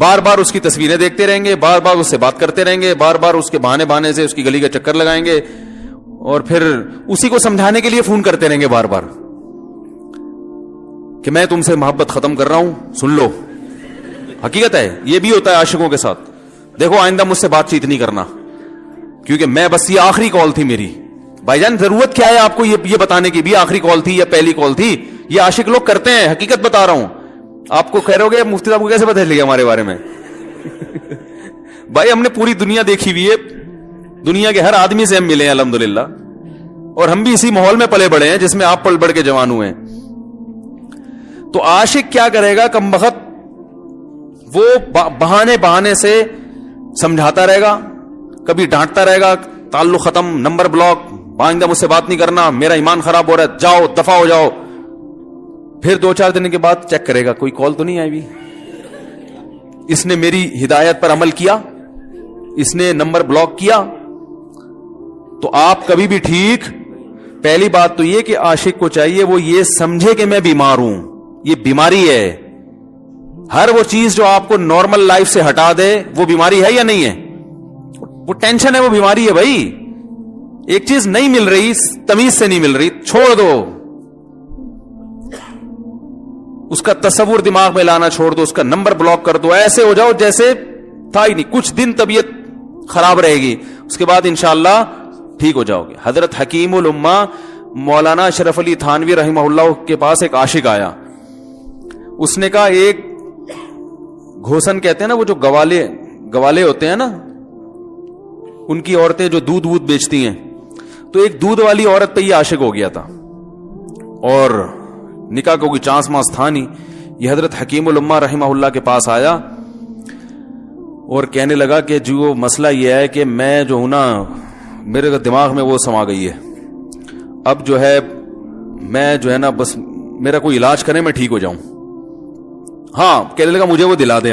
بار بار اس کی تصویریں دیکھتے رہیں گے, بار بار اس سے بات کرتے رہیں گے, بار بار اس کے بہانے سے اس کی گلی کا چکر لگائیں گے, اور پھر اسی کو سمجھانے کے لیے فون کرتے رہیں گے بار بار کہ میں تم سے محبت ختم کر رہا ہوں, سن لو. حقیقت ہے, یہ بھی ہوتا ہے عاشقوں کے ساتھ. دیکھو آئندہ مجھ سے بات چیت نہیں کرنا, کیونکہ میں بس یہ آخری کال تھی میری. بھائی جان ضرورت کیا ہے آپ کو یہ بتانے کی بھی آخری کال تھی یا پہلی کال تھی؟ یہ عاشق لوگ کرتے ہیں, حقیقت بتا رہا ہوں. آپ کو کہہ رہے ہو گے مفتی صاحب کو کیسے پتہ چل گیا ہمارے بارے میں؟ بھائی ہم نے پوری دنیا دیکھی ہوئی ہے, دنیا کے ہر آدمی سے ہم ملے ہیں الحمدللہ, اور ہم بھی اسی ماحول میں پلے بڑے ہیں جس میں آپ پل بڑھ کے جوان ہوئے ہیں. تو عاشق کیا کرے گا کمبخت, وہ بہانے سے سمجھاتا رہے گا, کبھی ڈانٹتا رہے گا, تعلق ختم, نمبر بلاک, آئندہ مجھ سے بات نہیں کرنا, میرا ایمان خراب ہو رہا ہے, جاؤ دفع ہو جاؤ. پھر 2-4 دن کے بعد چیک کرے گا کوئی کال تو نہیں آئی بھی, اس نے میری ہدایت پر عمل کیا, اس نے نمبر بلاک کیا. تو آپ کبھی بھی ٹھیک, پہلی بات تو یہ کہ عاشق کو چاہیے وہ یہ سمجھے کہ میں بیمار ہوں, یہ بیماری ہے. ہر وہ چیز جو آپ کو نارمل لائف سے ہٹا دے وہ بیماری ہے یا نہیں ہے؟ وہ ٹینشن ہے, وہ بیماری ہے بھائی. ایک چیز نہیں مل رہی, تمیز سے نہیں مل رہی, چھوڑ دو, اس کا تصور دماغ میں لانا چھوڑ دو, اس کا نمبر بلاک کر دو, ایسے ہو جاؤ جیسے تھا ہی نہیں. کچھ دن طبیعت خراب رہے گی, اس کے بعد انشاءاللہ ٹھیک ہو جاؤ گے. حضرت حکیم الامہ مولانا اشرف علی تھانوی رحمہ اللہ کے پاس ایک عاشق آیا. اس نے کہا ایک گھوسن کہتے ہیں نا, وہ جو گوالے ہوتے ہیں نا, ان کی عورتیں جو دودھ بیچتی ہیں, تو ایک دودھ والی عورت پہ یہ عاشق ہو گیا تھا, اور نکاح کو کوئی چانس مانس تھا نہیں. یہ حضرت حکیم الامہ رحمہ اللہ کے پاس آیا اور کہنے لگا کہ جو مسئلہ یہ ہے کہ میں جو ہوں نا, میرے دماغ میں وہ سما گئی ہے, اب جو ہے میں جو ہے نا بس میرا کوئی علاج کریں میں ٹھیک ہو جاؤں. ہاں کہنے لگا مجھے وہ دلا دیں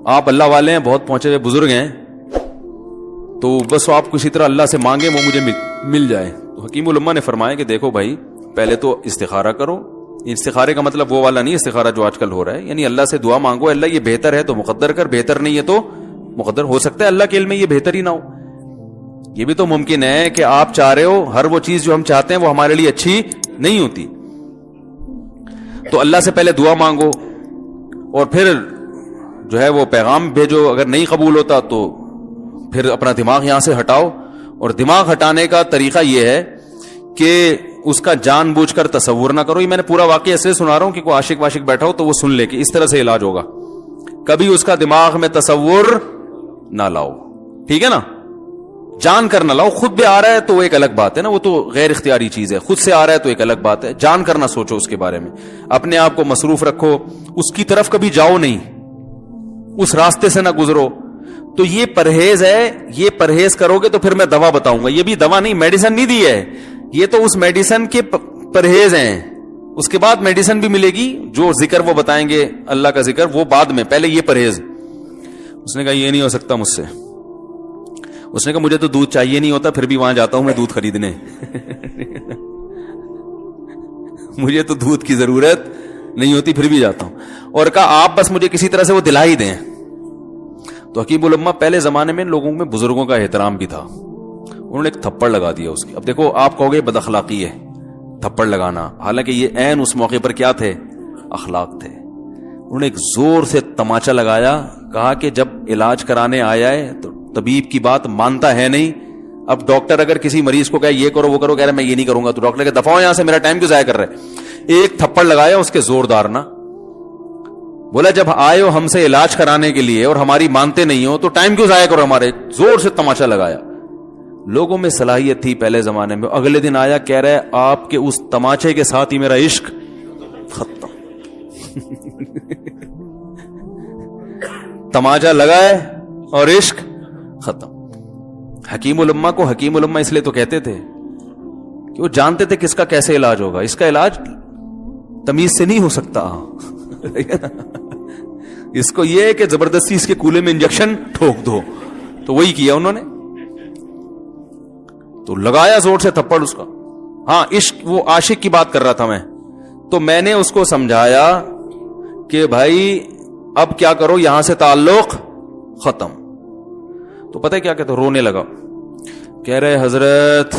آپ اللہ والے ہیں, بہت پہنچے ہوئے بزرگ ہیں, تو بس آپ کسی طرح اللہ سے مانگیں وہ مجھے مل جائے. تو حکیم الامہ نے فرمایا کہ دیکھو بھائی, پہلے تو استخارہ کرو. استخارے کا مطلب وہ والا نہیں استخارہ جو آج کل ہو رہا ہے, یعنی اللہ سے دعا مانگو, اللہ یہ بہتر ہے تو مقدر کر, بہتر نہیں ہے تو مقدر. ہو سکتا ہے اللہ کے علم میں یہ بہتر ہی نہ ہو, یہ بھی تو ممکن ہے کہ آپ چاہ رہے ہو ہر وہ چیز جو ہم چاہتے ہیں وہ ہمارے لیے اچھی نہیں ہوتی. تو اللہ سے پہلے دعا مانگو, اور پھر جو ہے وہ پیغام بھیجو. اگر نہیں قبول ہوتا تو پھر اپنا دماغ یہاں سے ہٹاؤ. اور دماغ ہٹانے کا طریقہ یہ ہے کہ اس کا جان بوجھ کر تصور نہ کرو. یہ میں نے پورا واقعہ ایسے سنا رہا ہوں کہ کوئی عاشق واشق بیٹھا ہو تو وہ سن لے کہ اس طرح سے علاج ہوگا. کبھی اس کا دماغ میں تصور نہ لاؤ, ٹھیک ہے نا, جان کر نہ لاؤ. خود بھی آ رہا ہے تو وہ ایک الگ بات ہے نا, وہ تو غیر اختیاری چیز ہے. خود سے آ رہا ہے تو ایک الگ بات ہے, جان کر نہ سوچو اس کے بارے میں, اپنے آپ کو مصروف رکھو, اس کی طرف کبھی جاؤ نہیں, اس راستے سے نہ گزرو. تو یہ پرہیز ہے, یہ پرہیز کرو گے تو پھر میں دوا بتاؤں گا. یہ بھی دوا نہیں, میڈیسن نہیں دی ہے, یہ تو اس میڈیسن کے پرہیز ہیں. اس کے بعد میڈیسن بھی ملے گی, جو ذکر وہ بتائیں گے اللہ کا ذکر وہ بعد میں, پہلے یہ پرہیز. اس نے کہا یہ نہیں ہو سکتا مجھ سے. اس نے کہا مجھے تو دودھ چاہیے نہیں ہوتا, پھر بھی وہاں جاتا ہوں میں دودھ خریدنے. مجھے تو دودھ کی ضرورت نہیں ہوتی, پھر بھی جاتا ہوں. اور کہا آپ بس مجھے کسی طرح سے وہ دلا ہی دیں. تو حکیم الامہ پہلے زمانے میں لوگوں میں بزرگوں کا احترام بھی تھا, انہوں نے ایک تھپڑ لگا دیا اس کی. اب دیکھو آپ کہو گے بد اخلاقی ہے تھپڑ لگانا, حالانکہ یہ عین اس موقع پر کیا تھے, اخلاق تھے. انہوں نے ایک زور سے تماچا لگایا, کہا کہ جب علاج کرانے آیا ہے تو طبیب کی بات مانتا ہے نہیں. اب ڈاکٹر اگر کسی مریض کو کہے یہ کرو وہ کرو, کہہ رہا میں یہ نہیں کروں گا, تو ڈاکٹر کہ دفعہ یہاں سے, میرا ٹائم کیوں ضائع کر رہے. ایک تھپڑ لگایا اس کے زوردار نا, بولا جب آئے ہو ہم سے علاج کرانے کے لیے اور ہماری مانتے نہیں ہو تو ٹائم کیوں ضائع کرو ہمارے. زور سے تماچا لگایا. لوگوں میں صلاحیت تھی پہلے زمانے میں. اگلے دن آیا, کہہ رہا ہے آپ کے اس تماچے کے ساتھ ہی میرا عشق ختم. تماچا لگائے اور عشق ختم. حکیم الامہ کو حکیم الامہ اس لیے تو کہتے تھے کہ وہ جانتے تھے کس کا کیسے علاج ہوگا. اس کا علاج تمیز سے نہیں ہو سکتا. اس کو یہ ہے کہ زبردستی اس کے کولے میں انجیکشن ٹھوک دو, تو وہی کیا انہوں نے. تو لگایا زور سے تھپڑ اس کا. ہاں عشق, وہ عاشق کی بات کر رہا تھا میں, تو میں نے اس کو سمجھایا کہ بھائی اب کیا کرو, یہاں سے تعلق ختم. تو پتہ ہے کیا کہتے, رونے لگا, کہہ رہے حضرت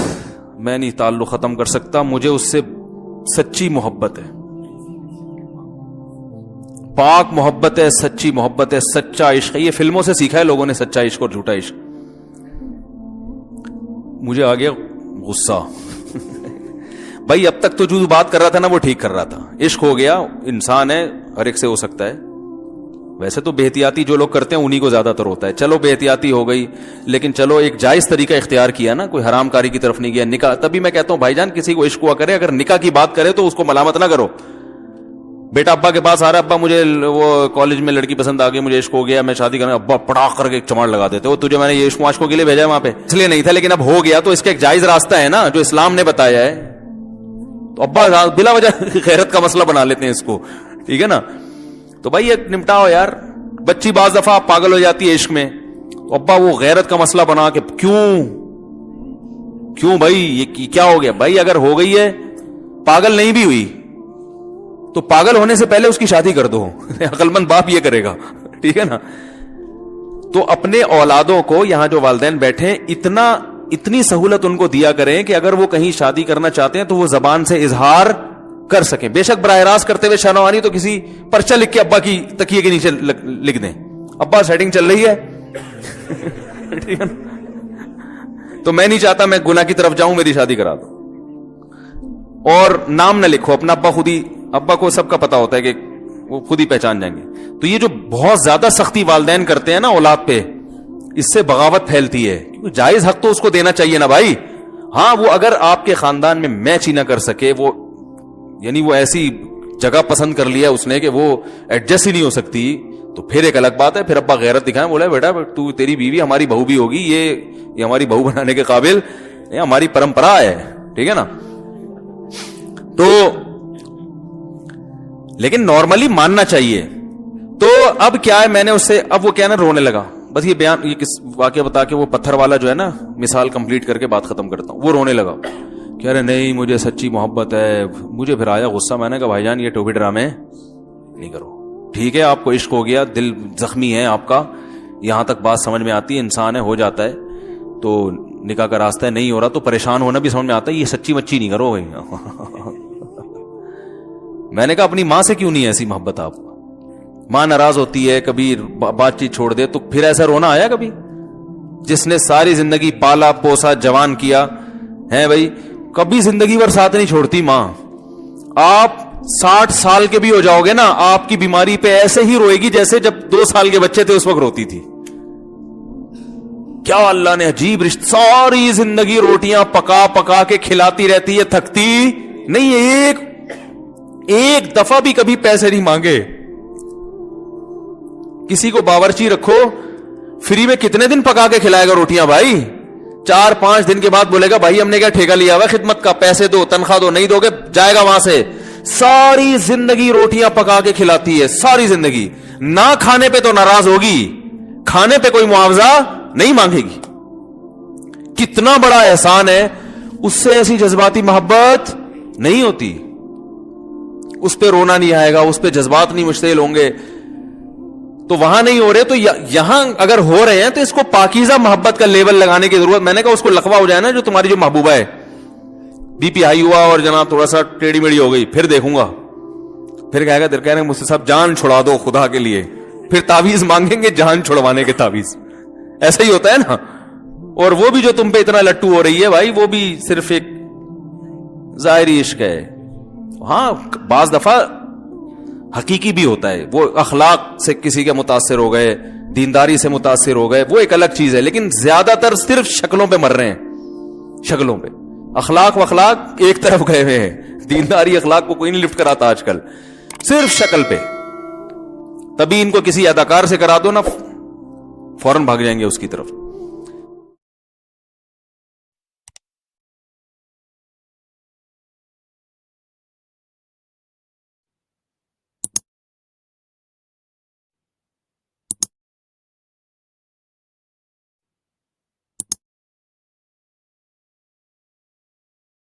میں نہیں تعلق ختم کر سکتا, مجھے اس سے سچی محبت ہے, پاک محبت ہے, سچی محبت ہے, سچا عشق ہے. یہ فلموں سے سیکھا ہے لوگوں نے, سچا عشق اور جھوٹا عشق. مجھے آ گیا غصہ. بھائی اب تک تو جو بات کر رہا تھا نا وہ ٹھیک کر رہا تھا, عشق ہو گیا, انسان ہے, ہر ایک سے ہو سکتا ہے. ویسے تو بے احتیاطی جو لوگ کرتے ہیں انہی کو زیادہ تر ہوتا ہے. چلو بے احتیاطی ہو گئی, لیکن چلو ایک جائز طریقہ اختیار کیا نا, کوئی حرام کاری کی طرف نہیں گیا. نکاح, تبھی میں کہتا ہوں بھائی جان کسی کو عشق ہوا کرے, اگر نکاح کی بات کرے تو اس کو ملامت نہ کرو. بیٹا ابا کے پاس آ رہا ہے, ابا مجھے وہ کالج میں لڑکی پسند آ گئی, مجھے عشق ہو گیا, میں شادی کرنا, ابا پڑاخ کر کے ایک چماڑ لگا دیتے, وہ تجھے میں نے یہ عشق معاشقوں کے لیے بھیجا ہے وہاں پہ, اس لیے نہیں تھا, لیکن اب ہو گیا تو اس کا ایک جائز راستہ ہے نا جو اسلام نے بتایا ہے. تو ابا بلا وجہ غیرت کا مسئلہ بنا لیتے ہیں اس کو, ٹھیک ہے نا. تو بھائی یہ نمٹاؤ یار. بچی بعض دفعہ پاگل ہو جاتی ہے عشق میں, تو ابا وہ غیرت کا مسئلہ بنا کے کیوں بھائی یہ کیا ہو گیا. بھائی اگر ہو گئی ہے, پاگل نہیں بھی ہوئی تو پاگل ہونے سے پہلے اس کی شادی کر دو. عقل مند باپ یہ کرے گا, ٹھیک ہے نا. تو اپنے اولادوں کو, یہاں جو والدین بیٹھے, اتنی سہولت ان کو دیا کریں کہ اگر وہ کہیں شادی کرنا چاہتے ہیں تو وہ زبان سے اظہار کر سکیں. بے شک براہ راست کرتے ہوئے شرم آنی تو کسی پرچہ لکھ کے ابا کی تکیے کے نیچے لکھ دیں, ابا سیٹنگ چل رہی ہے. ٹھیک ہے نا. تو میں نہیں چاہتا میں گناہ کی طرف جاؤں, میری شادی کرا دو. اور نام نہ لکھو اپنا, ابا کو سب کا پتا ہوتا ہے کہ وہ خود ہی پہچان جائیں گے. تو یہ جو بہت زیادہ سختی والدین کرتے ہیں نا اولاد پہ, اس سے بغاوت پھیلتی ہے. جائز حق تو اس کو دینا چاہیے نا بھائی. ہاں وہ اگر آپ کے خاندان میں میچ ہی نہ کر سکے, وہ یعنی وہ ایسی جگہ پسند کر لیا اس نے کہ وہ ایڈجسٹ ہی نہیں ہو سکتی, تو پھر ایک الگ بات ہے. پھر ابا غیرت دکھائیں, بولا بیٹا تو تیری بیوی ہماری بہو بھی ہوگی, یہ ہماری بہو بنانے کے قابل, یہ ہماری پرمپرا ہے, ٹھیک ہے نا. تو لیکن نارملی ماننا چاہیے. تو اب کیا ہے, میں نے اس سے, اب وہ کیا نا رونے لگا. بس یہ بیان, یہ کس واقعہ بتا کے وہ پتھر والا جو ہے نا مثال کمپلیٹ کر کے بات ختم کرتا ہوں. وہ رونے لگا, کہہ رہے نہیں مجھے سچی محبت ہے. مجھے پھر آیا غصہ, میں نے کہا بھائی جان یہ ٹوپی ڈرامے نہیں کرو. ٹھیک ہے آپ کو عشق ہو گیا, دل زخمی ہے آپ کا, یہاں تک بات سمجھ میں آتی ہے, انسان ہے, ہو جاتا ہے, تو نکاح کا راستہ ہے, نہیں ہو رہا تو پریشان ہونا بھی سمجھ میں آتا ہے. یہ سچی مچی نہیں کرو بھائی. میں نے کہا اپنی ماں سے کیوں نہیں ایسی محبت آپ کو, ماں ناراض ہوتی ہے, کبھی بات چیت چھوڑ دے, تو پھر ایسا رونا آیا کبھی؟ جس نے ساری زندگی پالا پوسا جوان کیا ہے بھائی, کبھی زندگی بھر ساتھ نہیں چھوڑتی ماں. آپ 60 سال کے بھی ہو جاؤ گے نا, آپ کی بیماری پہ ایسے ہی روئے گی جیسے جب 2 سال کے بچے تھے اس وقت روتی تھی. کیا اللہ نے عجیب رشتہ, ساری زندگی روٹیاں پکا پکا کے کھلاتی رہتی ہے, تھکتی نہیں, ایک دفعہ بھی کبھی پیسے نہیں مانگے. کسی کو باورچی رکھو, فری میں کتنے دن پکا کے کھلائے گا روٹیاں بھائی؟ 4-5 دن کے بعد بولے گا بھائی ہم نے کیا ٹھیکہ لیا ہوا خدمت کا, پیسے دو, تنخواہ دو, نہیں دو گے جائے گا وہاں سے. ساری زندگی روٹیاں پکا کے کھلاتی ہے, ساری زندگی. نہ کھانے پہ تو ناراض ہوگی, کھانے پہ کوئی معاوضہ نہیں مانگے گی. کتنا بڑا احسان ہے, اس سے ایسی جذباتی محبت نہیں ہوتی. اس پہ رونا نہیں آئے گا, اس پہ جذبات نہیں مشتعل ہوں گے. تو وہاں نہیں ہو رہے, تو یہاں اگر ہو رہے ہیں تو اس کو پاکیزہ محبت کا لیول لگانے کی ضرورت. میں نے کہا اس کو لقوہ ہو جائے نا جو تمہاری جو محبوبہ ہے, بی پی ہائی ہوا اور جناب تھوڑا سا ٹیڑھی میڑھی ہو گئی, پھر دیکھوں گا, پھر کہے گا کہہ رہے ہیں مجھ سے صاحب جان چھڑا دو خدا کے لیے, پھر تعویذ مانگیں گے جان چھڑوانے کے تعویذ. ایسا ہی ہوتا ہے نا. اور وہ بھی جو تم پہ اتنا لٹو ہو رہی ہے بھائی, وہ بھی صرف ایک ظاہری عشق ہے. ہاں بعض دفعہ حقیقی بھی ہوتا ہے, وہ اخلاق سے کسی کے متاثر ہو گئے, دینداری سے متاثر ہو گئے, وہ ایک الگ چیز ہے. لیکن زیادہ تر صرف شکلوں پہ مر رہے ہیں, شکلوں پہ. اخلاق واخلاق ایک طرف گئے ہوئے ہیں, دینداری اخلاق کو کوئی نہیں لفٹ کراتا آج کل, صرف شکل پہ. تبھی ان کو کسی اداکار سے کرا دو نا, فوراً بھاگ جائیں گے اس کی طرف.